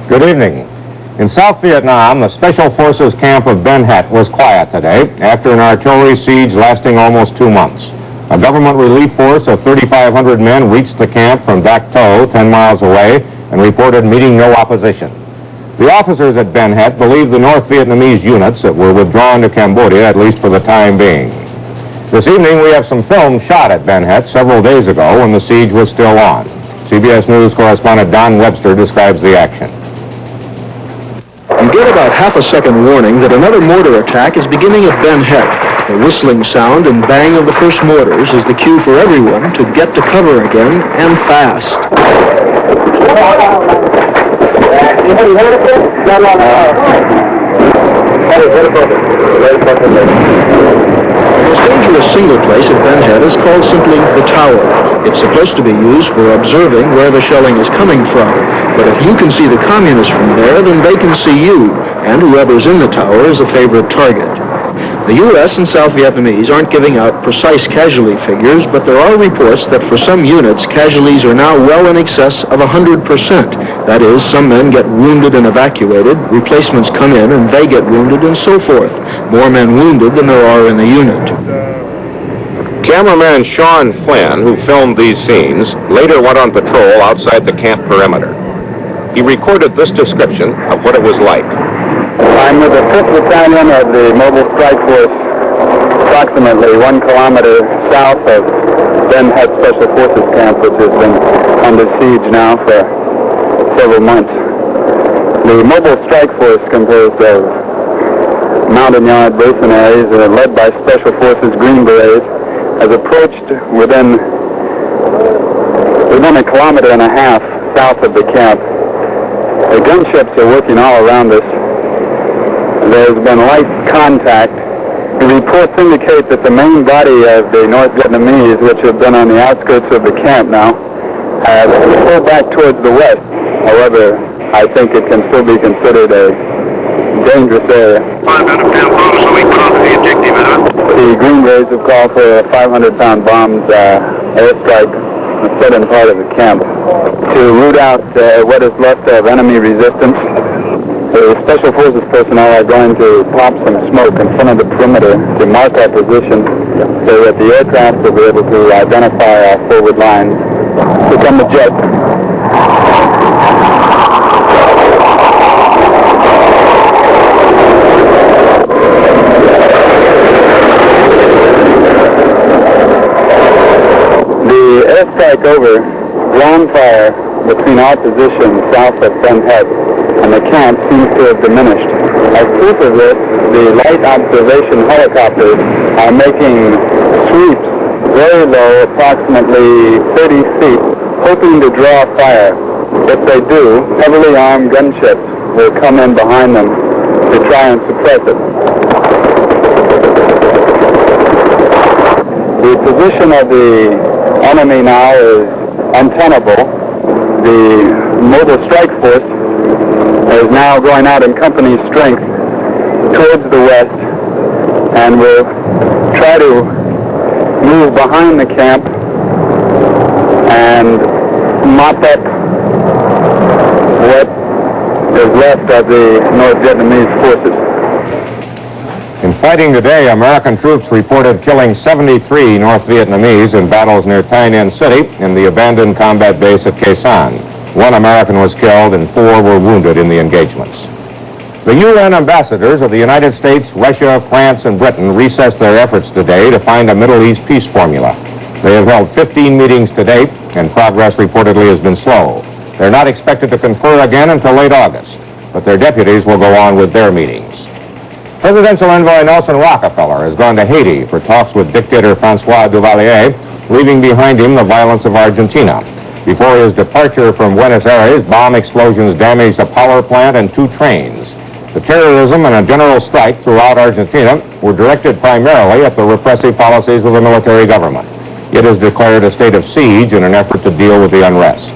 Good evening. In South Vietnam, the Special Forces camp of Ben Het was quiet today after an artillery siege lasting almost 2 months. A government relief force of 3,500 men reached the camp from Dak To, 10 miles away, and reported meeting no opposition. The officers at Ben Het believe the North Vietnamese units that were withdrawn to Cambodia, at least for the time being. This evening, we have some film shot at Ben Het several days ago when the siege was still on. CBS News correspondent Don Webster describes the action. You get about half a second warning that another mortar attack is beginning at Ben Het. The whistling sound and bang of the first mortars is the cue for everyone to get to cover again, and fast. The most dangerous single place at Ben Het is called simply the Tower. It's supposed to be used for observing where the shelling is coming from. But if you can see the communists from there, then they can see you, and whoever's in the tower is a favorite target. The U.S. and South Vietnamese aren't giving out precise casualty figures, but there are reports that for some units, casualties are now well in excess of 100%. That is, some men get wounded and evacuated, replacements come in and they get wounded, and so forth. More men wounded than there are in the unit. Cameraman Sean Flynn, who filmed these scenes, later went on patrol outside the camp perimeter. He recorded this description of what it was like. I'm with the 5th Battalion of the Mobile Strike Force, approximately 1 kilometer south of Ben Het Special Forces Camp, which has been under siege now for several months. The Mobile Strike Force, composed of mountain yard mercenaries led by Special Forces Green Berets, has approached within 1.5 kilometers south of the camp. The gunships are working all around us. There's been light contact. The reports indicate that the main body of the North Vietnamese, which have been on the outskirts of the camp now, have pulled back towards the west. However, I think it can still be considered a dangerous area. The Green Berets have called for a 500-pound bombs airstrike on the southern part of the camp to root out what is left of enemy resistance. The Special Forces personnel are going to pop some smoke in front of the perimeter to mark our position so that the aircraft will be able to identify our forward lines. Here come the jets. The airstrike over, ground fire between our position south of Ben Het and the camp seems to have diminished. As proof of this, the light observation helicopters are making sweeps very low, approximately 30 feet, hoping to draw fire. If they do, heavily armed gunships will come in behind them to try and suppress it. The position of the enemy now is untenable. The Mobile Strike Force is now going out in company strength towards the west and will try to move behind the camp and mop up what is left of the North Vietnamese forces. In fighting today, American troops reported killing 73 North Vietnamese in battles near Tay Ninh City and the abandoned combat base at Khe Sanh. 1 American was killed and 4 were wounded in the engagements. The UN ambassadors of the United States, Russia, France, and Britain recessed their efforts today to find a Middle East peace formula. They have held 15 meetings to date, and progress reportedly has been slow. They're not expected to confer again until late August, but their deputies will go on with their meetings. Presidential envoy Nelson Rockefeller has gone to Haiti for talks with dictator Francois Duvalier, leaving behind him the violence of Argentina. Before his departure from Buenos Aires, bomb explosions damaged a power plant and 2 trains. The terrorism and a general strike throughout Argentina were directed primarily at the repressive policies of the military government. It has declared a state of siege in an effort to deal with the unrest.